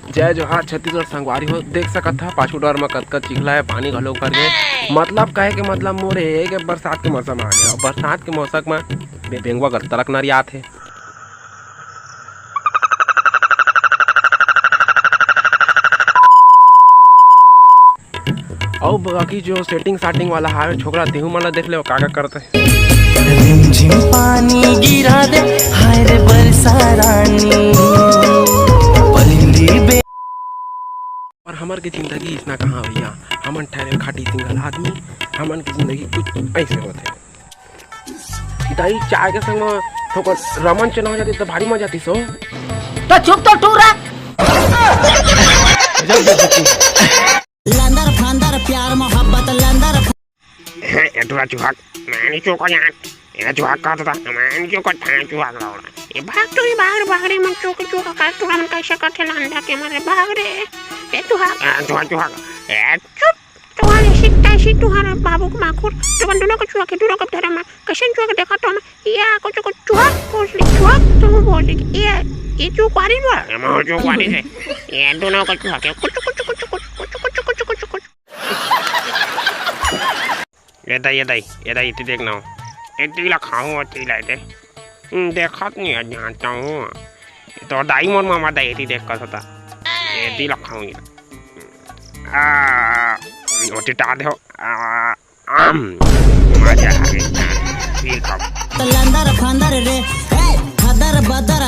जय जोहार छत्तीसगढ़ संगवारी हो देख सकत था पाछू डर में कतका चिखला है पानी घलो भर गए। मतलब कहे के मतलब मोर है कि बरसात के मौसम आ गया। बरसात के मौसम में बेंगवा कर तरक नरियात है। और बाकी जो सेटिंग साटिंग वाला हावे छोकरा तेहू मला देख ले का करते है। रिमझिम पानी गिरा दे हाय रे बरसा रानी और हमर की जिंदगी इतना कहाँ भैया। हमन ठहरे खाटी सिंगल आदमी। हमन की जिंदगी कुछ ऐसे होते दाई चाय के संग ठोकर रमन चना हो जाती तो भारी मजा आती सो। तो चुप तो टूरा लंदर फंदर प्यार मोहब्बत लंदर एटुरा चुहाक मानी चोको यार ये चुहाक का था मानी चोको था चुहाक लाउडा ये भाग तो ये भाग रे मन चोको चोको का तुरा मन कैसे करते लंदा के मारे भाग रे ए चुहाक ए चुप तुम्हारे सिट्टा सी तुम्हारे बाबू को माखुर तो बंदों को चुहाक दूर को धरे में कैसे चुहाक देखा तो मैं या को चुहाक पोछली चुहाक तुम बोले ये चुहारी बा हम चुहारी है ये दोनों को चुहाक कुछ ये दाई इतनी देखना हो इतनी खाऊँ और लाइटे देखा नहीं है जानता हूँ तो दाई मोर मामा दाई इतनी देख कर होता इतनी खाऊँ ये टार दो मजा आ गई लंदर फंदर रे खदर बदर